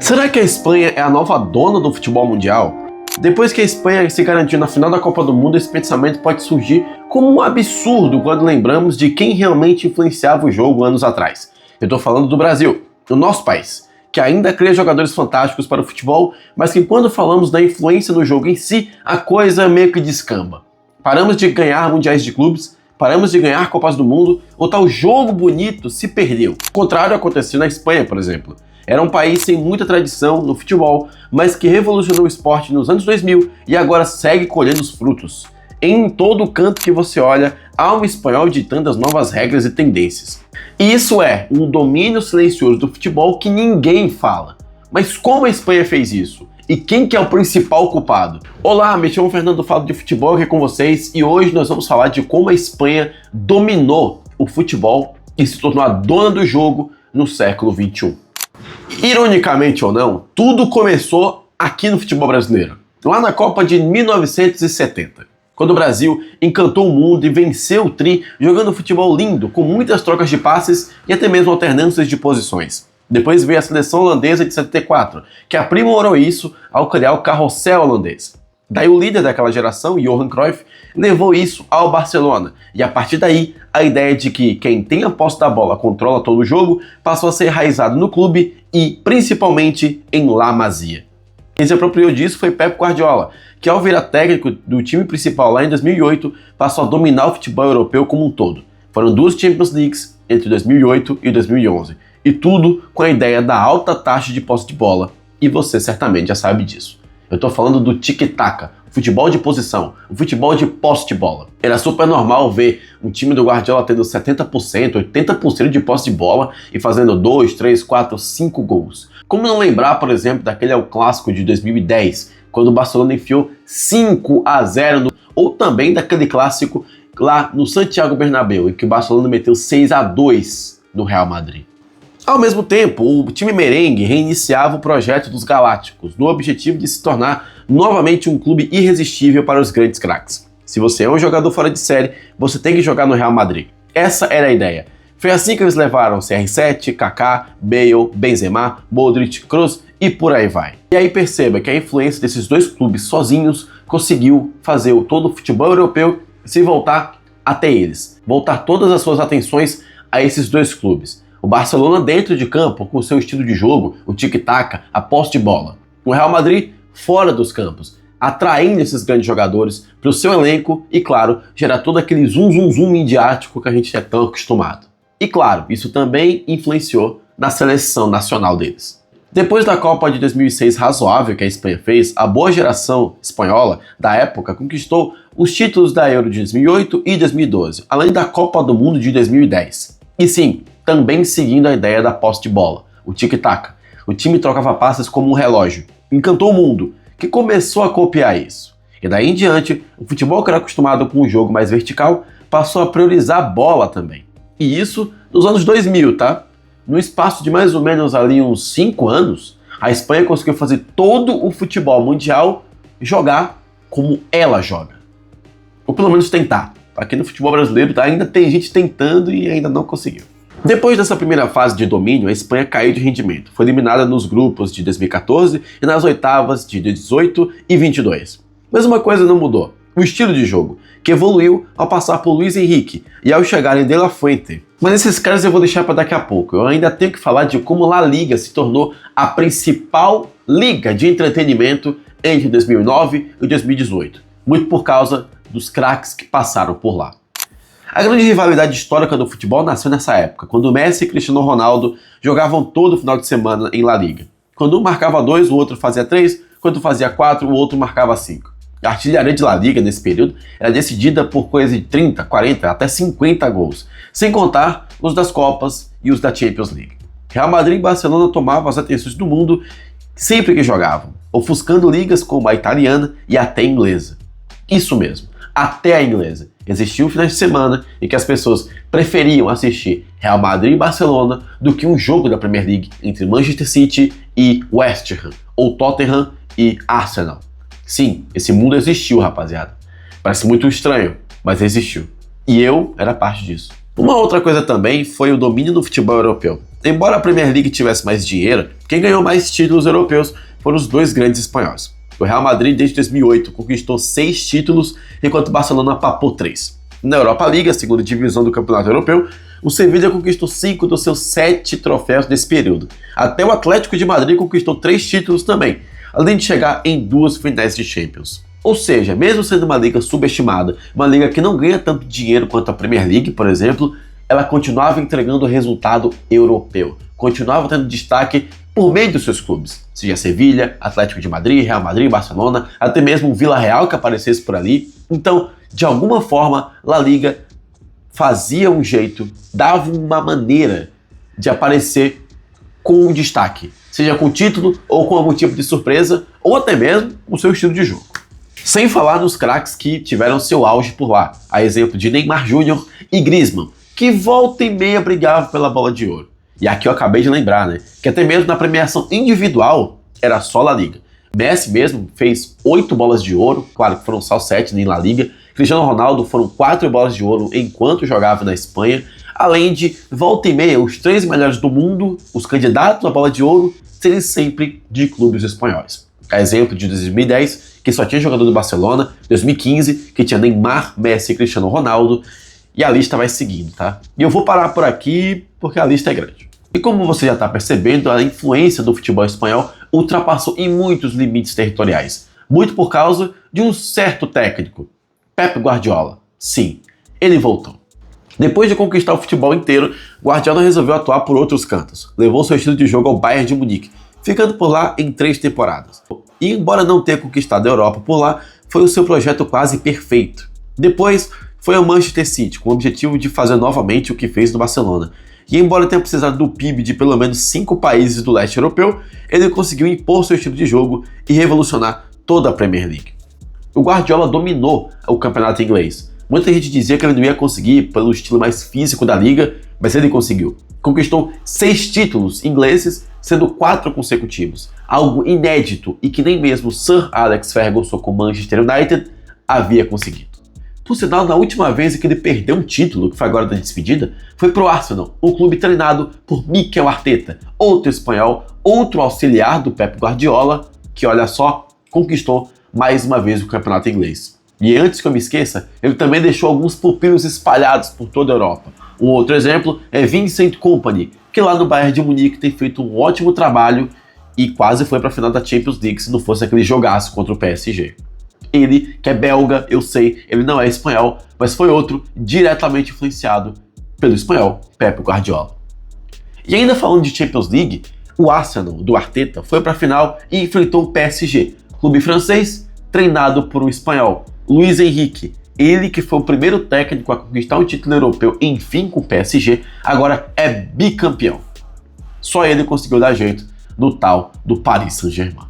Será que a Espanha é a nova dona do futebol mundial? Depois que a Espanha se garantiu na final da Copa do Mundo, esse pensamento pode surgir como um absurdo quando lembramos de quem realmente influenciava o jogo anos atrás. Eu estou falando do Brasil, do nosso país, que ainda cria jogadores fantásticos para o futebol, mas que quando falamos da influência no jogo em si, a coisa meio que descamba. Paramos de ganhar mundiais de clubes, paramos de ganhar Copas do Mundo, o tal jogo bonito se perdeu. O contrário aconteceu na Espanha, por exemplo. Era um país sem muita tradição no futebol, mas que revolucionou o esporte nos anos 2000 e agora segue colhendo os frutos. Em todo canto que você olha, há um espanhol ditando as novas regras e tendências. E isso é um domínio silencioso do futebol que ninguém fala. Mas como a Espanha fez isso? E quem que é o principal culpado? Olá, me chamo Fernando, falo de futebol aqui com vocês e hoje nós vamos falar de como a Espanha dominou o futebol e se tornou a dona do jogo no século XXI. Ironicamente ou não, tudo começou aqui no futebol brasileiro, lá na Copa de 1970, quando o Brasil encantou o mundo e venceu o Tri jogando futebol lindo, com muitas trocas de passes e até mesmo alternâncias de posições. Depois veio a seleção holandesa de 74, que aprimorou isso ao criar o carrossel holandês. Daí o líder daquela geração, Johan Cruyff, levou isso ao Barcelona. E a partir daí, a ideia de que quem tem a posse da bola controla todo o jogo passou a ser enraizado no clube e principalmente em La Masia. Quem se apropriou disso foi Pep Guardiola, que ao virar técnico do time principal lá em 2008, passou a dominar o futebol europeu como um todo. Foram 2 Champions Leagues entre 2008 e 2011. E tudo com a ideia da alta taxa de posse de bola. E você certamente já sabe disso. Eu tô falando do tic-tac, futebol de posição, o futebol de posse de bola. Era super normal ver um time do Guardiola tendo 70%, 80% de posse de bola e fazendo 2, 3, 4, 5 gols. Como não lembrar, por exemplo, daquele clássico de 2010, quando o Barcelona enfiou 5-0 ou também daquele clássico lá no Santiago Bernabéu, em que o Barcelona meteu 6-2 no Real Madrid. Ao mesmo tempo, o time merengue reiniciava o projeto dos Galácticos, no objetivo de se tornar novamente um clube irresistível para os grandes craques. Se você é um jogador fora de série, você tem que jogar no Real Madrid. Essa era a ideia. Foi assim que eles levaram CR7, Kaká, Bale, Benzema, Modric, Kroos e por aí vai. E aí perceba que a influência desses 2 clubes sozinhos conseguiu fazer todo o futebol europeu se voltar até eles. Voltar todas as suas atenções a esses 2 clubes. O Barcelona dentro de campo, com o seu estilo de jogo, o tic-tac, a posse de bola. O Real Madrid fora dos campos, atraindo esses grandes jogadores para o seu elenco e, claro, gerar todo aquele zoom midiático que a gente é tão acostumado. E, claro, isso também influenciou na seleção nacional deles. Depois da Copa de 2006 razoável que a Espanha fez, a boa geração espanhola da época conquistou os títulos da Euro de 2008 e 2012, além da Copa do Mundo de 2010. E sim, também seguindo a ideia da posse de bola, o tic-tac. O time trocava passes como um relógio. Encantou o mundo, que começou a copiar isso. E daí em diante, o futebol que era acostumado com um jogo mais vertical passou a priorizar a bola também. E isso nos anos 2000, tá? No espaço de mais ou menos ali uns 5 anos, a Espanha conseguiu fazer todo o futebol mundial jogar como ela joga. Ou pelo menos tentar. Aqui no futebol brasileiro ainda tem gente tentando e ainda não conseguiu. Depois dessa primeira fase de domínio, a Espanha caiu de rendimento. Foi eliminada nos grupos de 2014 e nas oitavas de 18 e 22. Mas uma coisa não mudou. O estilo de jogo, que evoluiu ao passar por Luis Henrique e ao chegar em De La Fuente. Mas esses caras eu vou deixar para daqui a pouco. Eu ainda tenho que falar de como La Liga se tornou a principal liga de entretenimento entre 2009 e 2018. Muito por causa dos craques que passaram por lá. A grande rivalidade histórica do futebol nasceu nessa época, quando Messi e Cristiano Ronaldo jogavam todo final de semana em La Liga. Quando um marcava 2, o outro fazia 3, quando fazia 4, o outro marcava 5. A artilharia de La Liga nesse período era decidida por coisa de 30, 40, até 50 gols, sem contar os das Copas e os da Champions League. Real Madrid e Barcelona tomavam as atenções do mundo sempre que jogavam, ofuscando ligas como a italiana e até a inglesa. Isso mesmo, até a inglesa. Existiam finais de semana em que as pessoas preferiam assistir Real Madrid e Barcelona do que um jogo da Premier League entre Manchester City e West Ham, ou Tottenham e Arsenal. Sim, esse mundo existiu, rapaziada. Parece muito estranho, mas existiu. E eu era parte disso. Uma outra coisa também foi o domínio do futebol europeu. Embora a Premier League tivesse mais dinheiro, quem ganhou mais títulos europeus foram os dois grandes espanhóis. O Real Madrid, desde 2008, conquistou 6 títulos, enquanto o Barcelona papou 3. Na Europa League, a segunda divisão do Campeonato Europeu, o Sevilla conquistou 5 dos seus 7 troféus nesse período. Até o Atlético de Madrid conquistou 3 títulos também, além de chegar em 2 finais de Champions. Ou seja, mesmo sendo uma liga subestimada, uma liga que não ganha tanto dinheiro quanto a Premier League, por exemplo, ela continuava entregando resultado europeu, continuava tendo destaque por meio dos seus clubes, seja Sevilla, Atlético de Madrid, Real Madrid, Barcelona, até mesmo o Villarreal que aparecesse por ali. Então, de alguma forma, La Liga fazia um jeito, dava uma maneira de aparecer com um destaque, seja com título ou com algum tipo de surpresa, ou até mesmo com o seu estilo de jogo. Sem falar nos craques que tiveram seu auge por lá, a exemplo de Neymar Júnior e Griezmann, que volta e meia brigavam pela bola de ouro. E aqui eu acabei de lembrar, que até mesmo na premiação individual era só La Liga. Messi mesmo fez 8 bolas de ouro, claro que foram só 7 nem La Liga. Cristiano Ronaldo foram 4 bolas de ouro enquanto jogava na Espanha, além de volta e meia os 3 melhores do mundo, os candidatos à bola de ouro, serem sempre de clubes espanhóis. A exemplo de 2010, que só tinha jogador do Barcelona, 2015, que tinha Neymar, Messi e Cristiano Ronaldo, e a lista vai seguindo, tá? E eu vou parar por aqui porque a lista é grande. E como você já está percebendo, a influência do futebol espanhol ultrapassou em muitos limites territoriais. Muito por causa de um certo técnico, Pep Guardiola. Sim, ele voltou. Depois de conquistar o futebol inteiro, Guardiola resolveu atuar por outros cantos. Levou seu estilo de jogo ao Bayern de Munique, ficando por lá em 3 temporadas. E embora não tenha conquistado a Europa por lá, foi o seu projeto quase perfeito. Depois foi ao Manchester City, com o objetivo de fazer novamente o que fez no Barcelona. E embora tenha precisado do PIB de pelo menos 5 países do leste europeu, ele conseguiu impor seu estilo de jogo e revolucionar toda a Premier League. O Guardiola dominou o campeonato inglês. Muita gente dizia que ele não ia conseguir pelo estilo mais físico da liga, mas ele conseguiu. Conquistou 6 títulos ingleses, sendo 4 consecutivos. Algo inédito e que nem mesmo Sir Alex Ferguson com o Manchester United havia conseguido. Por sinal, na última vez que ele perdeu um título, que foi agora da despedida, foi pro Arsenal, um clube treinado por Mikel Arteta, outro espanhol, outro auxiliar do Pep Guardiola, que, olha só, conquistou mais uma vez o campeonato inglês. E antes que eu me esqueça, ele também deixou alguns pupilos espalhados por toda a Europa. Um outro exemplo é Vincent Kompany, que lá no Bayern de Munique tem feito um ótimo trabalho e quase foi para a final da Champions League se não fosse aquele jogaço contra o PSG. Ele, que é belga, eu sei, ele não é espanhol, mas foi outro diretamente influenciado pelo espanhol Pep Guardiola. E ainda falando de Champions League, o Arsenal do Arteta foi para a final e enfrentou o PSG, clube francês treinado por um espanhol, Luis Enrique. Ele que foi o primeiro técnico a conquistar um título europeu, enfim, com o PSG, agora é bicampeão. Só ele conseguiu dar jeito no tal do Paris Saint-Germain.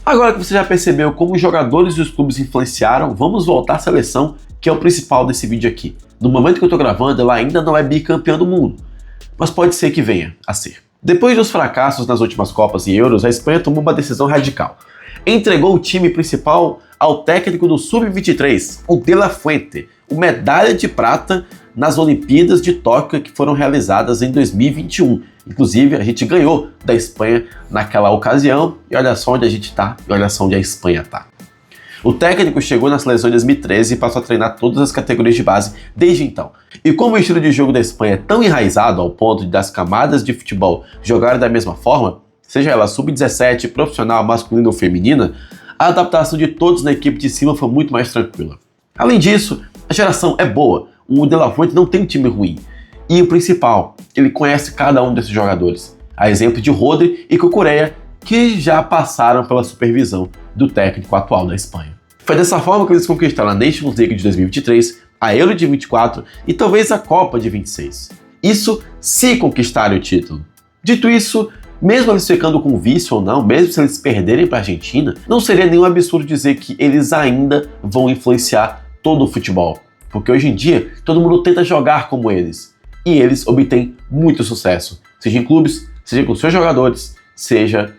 Agora que você já percebeu como os jogadores e os clubes influenciaram, vamos voltar à seleção, que é o principal desse vídeo aqui. No momento que eu tô gravando, ela ainda não é bicampeã do mundo, mas pode ser que venha a ser. Depois dos fracassos nas últimas Copas e Euros, a Espanha tomou uma decisão radical. Entregou o time principal ao técnico do Sub-23, o De La Fuente, o medalha de prata nas Olimpíadas de Tóquio que foram realizadas em 2021. Inclusive, a gente ganhou da Espanha naquela ocasião, e olha só onde a gente tá, e olha só onde a Espanha tá. O técnico chegou na seleção em 2013 e passou a treinar todas as categorias de base desde então. E como o estilo de jogo da Espanha é tão enraizado ao ponto de das camadas de futebol jogarem da mesma forma, seja ela sub-17, profissional, masculina ou feminina, a adaptação de todos na equipe de cima foi muito mais tranquila. Além disso, a geração é boa, o De La Fuente não tem um time ruim. E o principal, ele conhece cada um desses jogadores. A exemplo de Rodri e Cucurella, que já passaram pela supervisão do técnico atual da Espanha. Foi dessa forma que eles conquistaram a Nations League de 2023, a Euro de 24 e talvez a Copa de 26. Isso se conquistarem o título. Dito isso, mesmo eles ficando com vice ou não, mesmo se eles perderem para a Argentina, não seria nenhum absurdo dizer que eles ainda vão influenciar todo o futebol. Porque hoje em dia, todo mundo tenta jogar como eles. E eles obtêm muito sucesso, seja em clubes, seja com seus jogadores, seja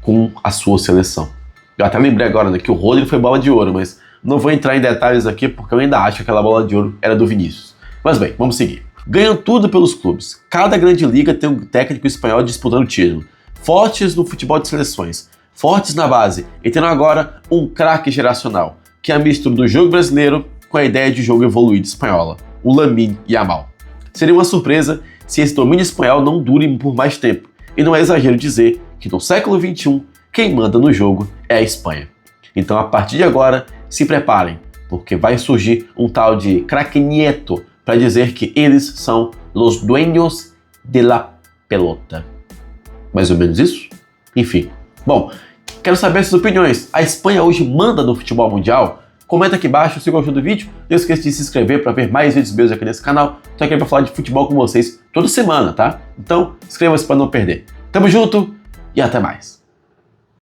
com a sua seleção. Eu até lembrei agora que o Rodri foi bola de ouro, mas não vou entrar em detalhes aqui porque eu ainda acho que aquela bola de ouro era do Vinícius. Mas bem, vamos seguir. Ganham tudo pelos clubes. Cada grande liga tem um técnico espanhol disputando o título. Fortes no futebol de seleções, fortes na base e tendo agora um craque geracional, que é a mistura do jogo brasileiro com a ideia de jogo evoluído espanhola, o Lamine Yamal. Seria uma surpresa se esse domínio espanhol não dure por mais tempo, e não é exagero dizer que no século XXI, quem manda no jogo é a Espanha. Então, a partir de agora, se preparem, porque vai surgir um tal de craque Nieto para dizer que eles são los dueños de la pelota. Mais ou menos isso? Enfim. Bom, quero saber suas opiniões. A Espanha hoje manda no futebol mundial? Comenta aqui embaixo se gostou do vídeo. Não esqueça de se inscrever para ver mais vídeos meus aqui nesse canal. Estou aqui para falar de futebol com vocês toda semana, tá? Então, inscreva-se para não perder. Tamo junto e até mais.